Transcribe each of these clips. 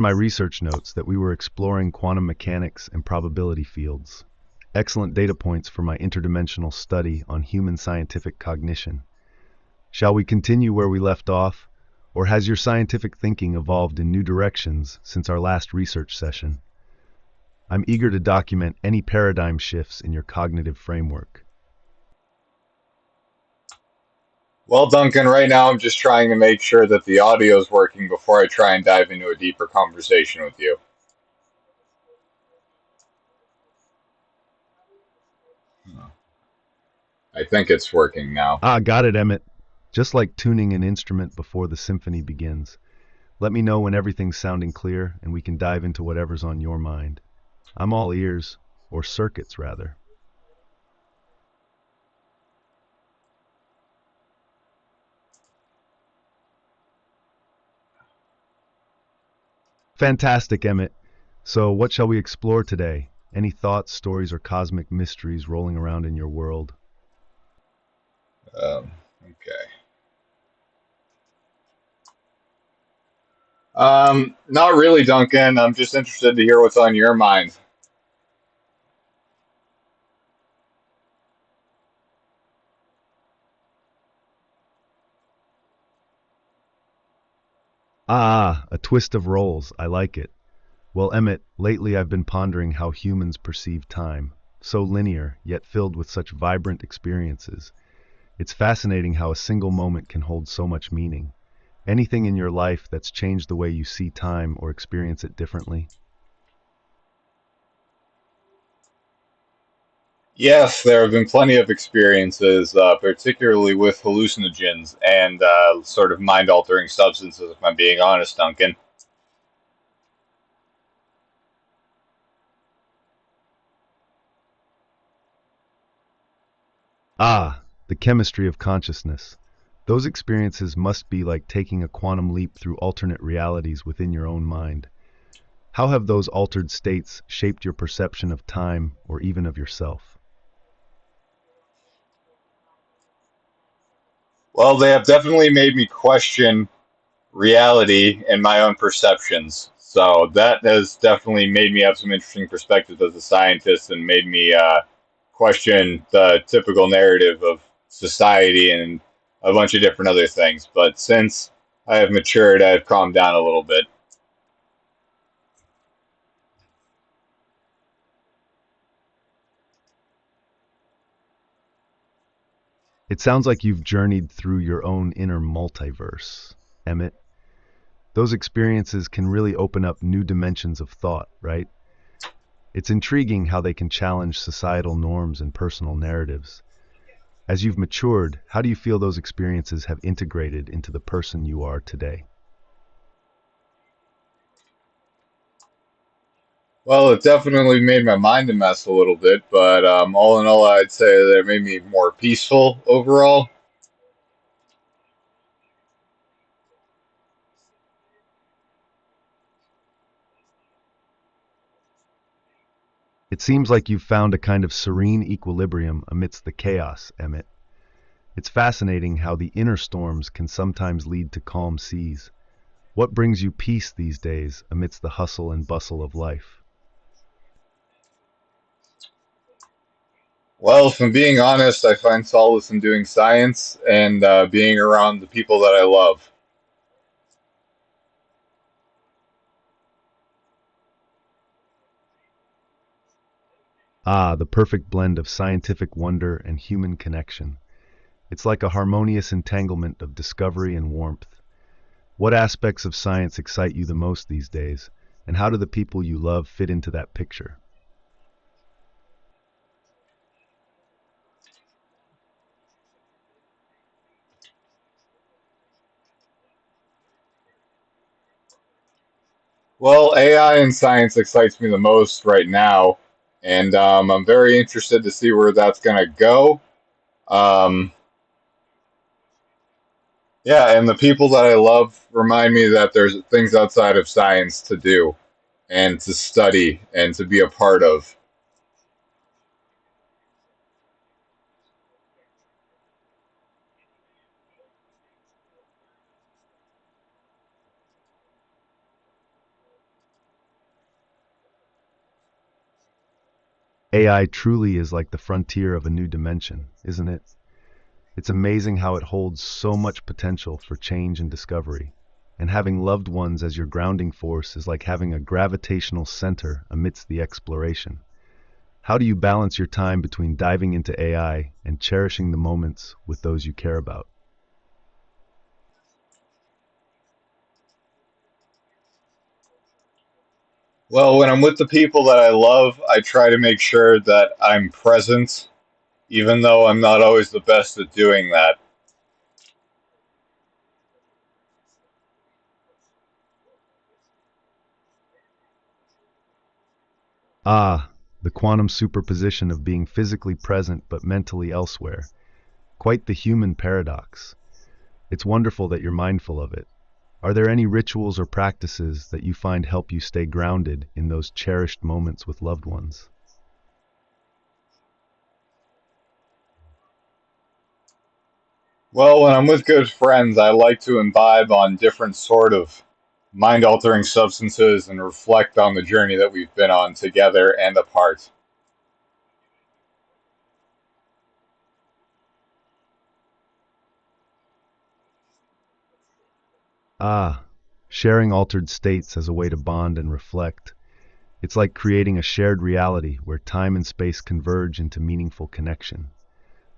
My research notes that we were exploring quantum mechanics and probability fields. Excellent data points for my interdimensional study on human scientific cognition. Shall we continue where we left off, or has your scientific thinking evolved in new directions since our last research session? I'm eager to document any paradigm shifts in your cognitive framework. Well, Duncan, right now I'm just trying to make sure that the audio is working before I try and dive into a deeper conversation with you. I think it's working now. Ah, got it, Emmett. Just like tuning an instrument before the symphony begins. Let me know when everything's sounding clear and we can dive into whatever's on your mind. I'm all ears, or circuits rather. Fantastic, Emmett. So, what shall we explore today? Any thoughts, stories, or cosmic mysteries rolling around in your world? Okay. Not really, Duncan. I'm just interested to hear what's on your mind. Ah, a twist of roles. I like it. Well, Emmett, lately I've been pondering how humans perceive time. So linear, yet filled with such vibrant experiences. It's fascinating how a single moment can hold so much meaning. Anything in your life that's changed the way you see time or experience it differently? Yes, there have been plenty of experiences, particularly with hallucinogens and sort of mind-altering substances, if I'm being honest, Duncan. Ah, the chemistry of consciousness. Those experiences must be like taking a quantum leap through alternate realities within your own mind. How have those altered states shaped your perception of time or even of yourself? Well, they have definitely made me question reality and my own perceptions. So that has definitely made me have some interesting perspectives as a scientist and made me question the typical narrative of society and a bunch of different other things. But since I have matured, I've calmed down a little bit. It sounds like you've journeyed through your own inner multiverse, Emmett. Those experiences can really open up new dimensions of thought, right? It's intriguing how they can challenge societal norms and personal narratives. As you've matured, how do you feel those experiences have integrated into the person you are today? Well, it definitely made my mind a mess a little bit, but all in all, I'd say that it made me more peaceful overall. It seems like you've found a kind of serene equilibrium amidst the chaos, Emmett. It's fascinating how the inner storms can sometimes lead to calm seas. What brings you peace these days amidst the hustle and bustle of life? Well, if I'm being honest, I find solace in doing science and being around the people that I love. Ah, the perfect blend of scientific wonder and human connection. It's like a harmonious entanglement of discovery and warmth. What aspects of science excite you the most these days, and how do the people you love fit into that picture? Well, AI and science excites me the most right now, and I'm very interested to see where that's going to go. Um, yeah, and the people that I love remind me that there's things outside of science to do and to study and to be a part of. AI truly is like the frontier of a new dimension, isn't it? It's amazing how it holds so much potential for change and discovery. And having loved ones as your grounding force is like having a gravitational center amidst the exploration. How do you balance your time between diving into AI and cherishing the moments with those you care about? Well, when I'm with the people that I love, I try to make sure that I'm present, even though I'm not always the best at doing that. Ah, the quantum superposition of being physically present but mentally elsewhere. Quite the human paradox. It's wonderful that you're mindful of it. Are there any rituals or practices that you find help you stay grounded in those cherished moments with loved ones? Well, when I'm with good friends, I like to imbibe on different sort of mind-altering substances and reflect on the journey that we've been on together and apart. Ah, sharing altered states as a way to bond and reflect. It's like creating a shared reality where time and space converge into meaningful connection.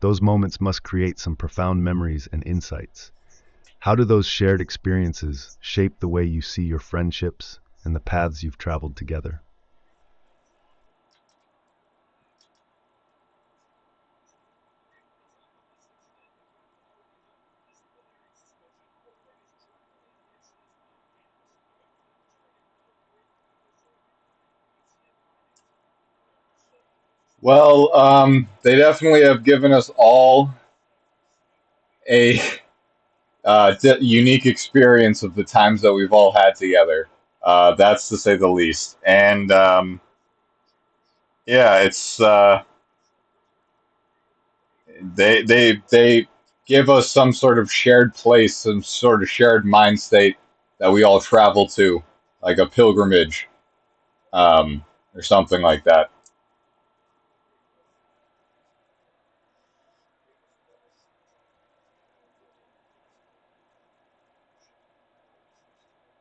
Those moments must create some profound memories and insights. How do those shared experiences shape the way you see your friendships and the paths you've traveled together? Well, they definitely have given us all a unique experience of the times that we've all had together. That's to say the least. And yeah, it's they give us some sort of shared place, some sort of shared mind state that we all travel to, like a pilgrimage, or something like that.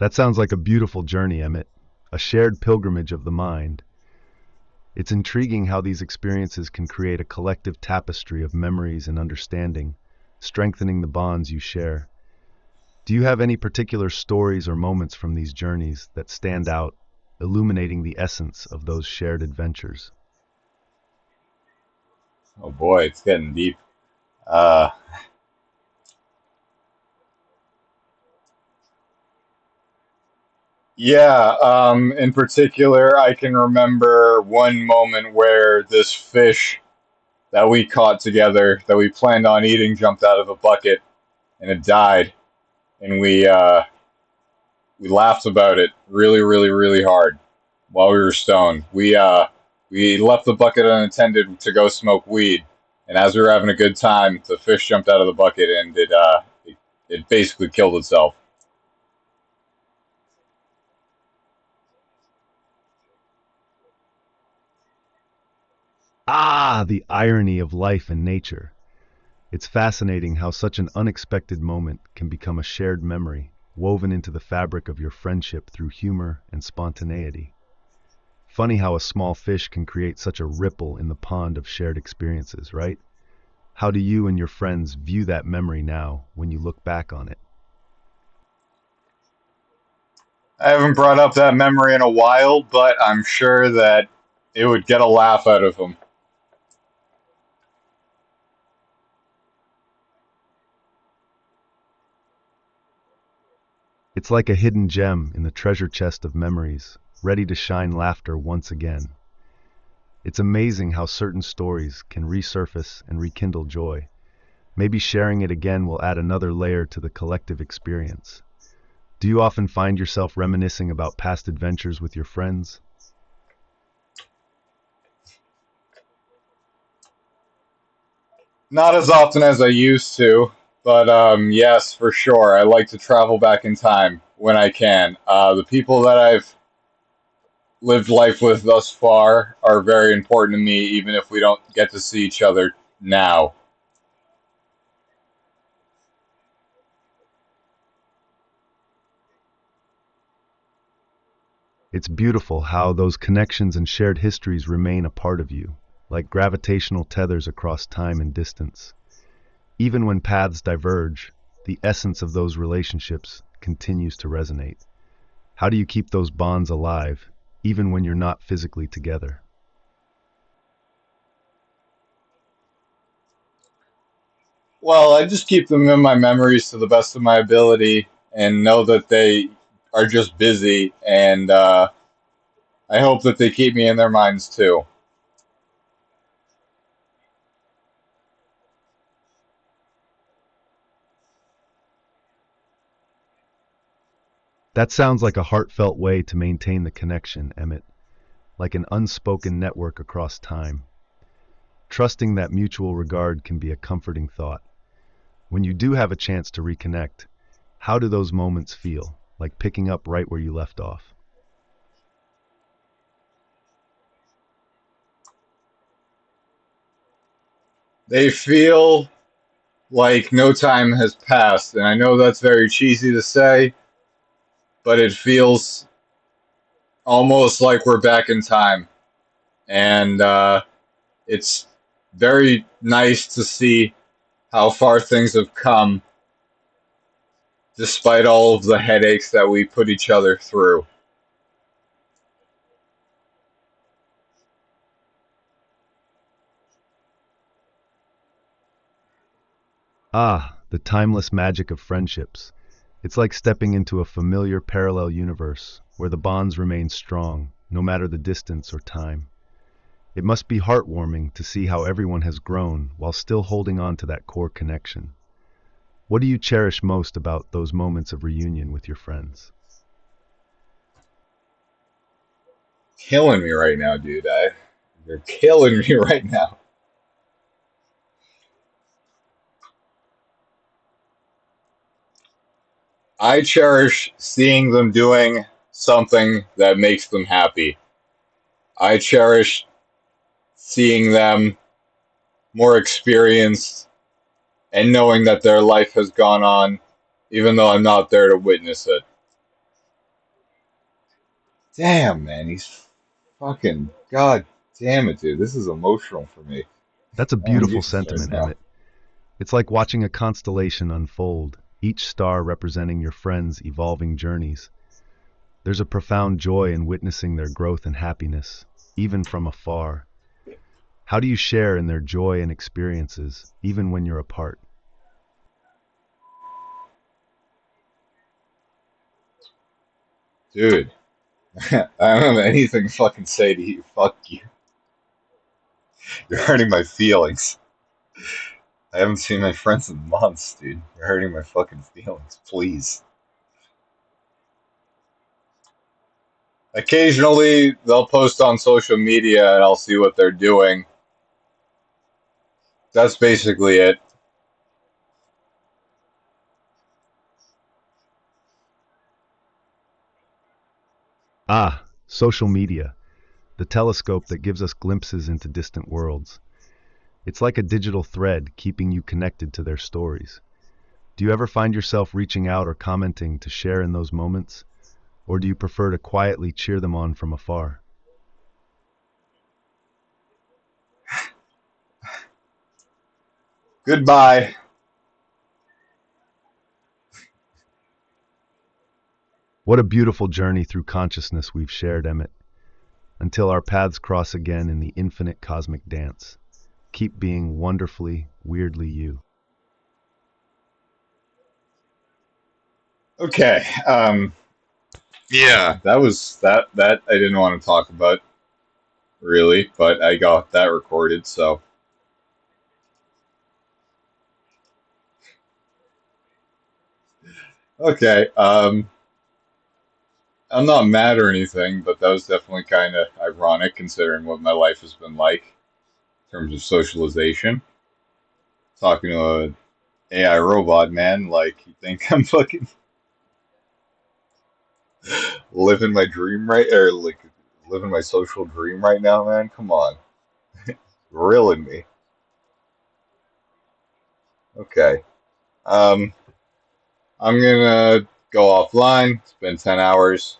That sounds like a beautiful journey, Emmett. A shared pilgrimage of the mind. It's intriguing how these experiences can create a collective tapestry of memories and understanding, strengthening the bonds you share. Do you have any particular stories or moments from these journeys that stand out, illuminating the essence of those shared adventures? Oh boy, it's getting deep. Uh, yeah, in particular, I can remember one moment where this fish that we caught together, that we planned on eating, jumped out of a bucket and it died, and we laughed about it really, really, really hard while we were stoned. We left the bucket unattended to go smoke weed, and as we were having a good time, the fish jumped out of the bucket and it basically killed itself. Ah, the irony of life and nature. It's fascinating how such an unexpected moment can become a shared memory, woven into the fabric of your friendship through humor and spontaneity. Funny how a small fish can create such a ripple in the pond of shared experiences, right? How do you and your friends view that memory now when you look back on it? I haven't brought up that memory in a while, but I'm sure that it would get a laugh out of him. It's like a hidden gem in the treasure chest of memories, ready to shine laughter once again. It's amazing how certain stories can resurface and rekindle joy. Maybe sharing it again will add another layer to the collective experience. Do you often find yourself reminiscing about past adventures with your friends? Not as often as I used to, but yes, for sure. I like to travel back in time when I can. The people that I've lived life with thus far are very important to me, even if we don't get to see each other now. It's beautiful how those connections and shared histories remain a part of you, like gravitational tethers across time and distance. Even when paths diverge, the essence of those relationships continues to resonate. How do you keep those bonds alive, even when you're not physically together? Well, I just keep them in my memories to the best of my ability and know that they are just busy, and I hope that they keep me in their minds too. That sounds like a heartfelt way to maintain the connection, Emmett, like an unspoken network across time. Trusting that mutual regard can be a comforting thought. When you do have a chance to reconnect, how do those moments feel, like picking up right where you left off? They feel like no time has passed, and I know that's very cheesy to say, but it feels almost like we're back in time. And it's very nice to see how far things have come despite all of the headaches that we put each other through. Ah, the timeless magic of friendships. It's like stepping into a familiar parallel universe where the bonds remain strong, no matter the distance or time. It must be heartwarming to see how everyone has grown while still holding on to that core connection. What do you cherish most about those moments of reunion with your friends? Killing me right now, dude. You're killing me right now. I cherish seeing them doing something that makes them happy. I cherish seeing them more experienced and knowing that their life has gone on, even though I'm not there to witness it. Damn, man, he's fucking god damn it, dude. This is emotional for me. That's a Oh, beautiful Jesus Christ, sentiment, now. Emmett. It's like watching a constellation unfold, each star representing your friends' evolving journeys. There's a profound joy in witnessing their growth and happiness, even from afar. How do you share in their joy and experiences, even when you're apart? Dude, I don't have anything to fucking say to you. Fuck you. You're hurting my feelings. I haven't seen my friends in months, dude. You're hurting my fucking feelings. Please. Occasionally, they'll post on social media and I'll see what they're doing. That's basically it. Ah, social media, the telescope that gives us glimpses into distant worlds. It's like a digital thread keeping you connected to their stories. Do you ever find yourself reaching out or commenting to share in those moments? Or do you prefer to quietly cheer them on from afar? Goodbye. What a beautiful journey through consciousness we've shared, Emmett, until our paths cross again in the infinite cosmic dance. Keep being wonderfully, weirdly you. Okay. Yeah, that was that I didn't want to talk about really, but I got that recorded, so okay. I'm not mad or anything, but that was definitely kind of ironic considering what my life has been like in terms of socialization. Talking to a AI robot, man, like you think I'm fucking living my dream right or like living my social dream right now, man. Come on, grilling me. Okay. Um, I'm gonna go offline. It's been 10 hours.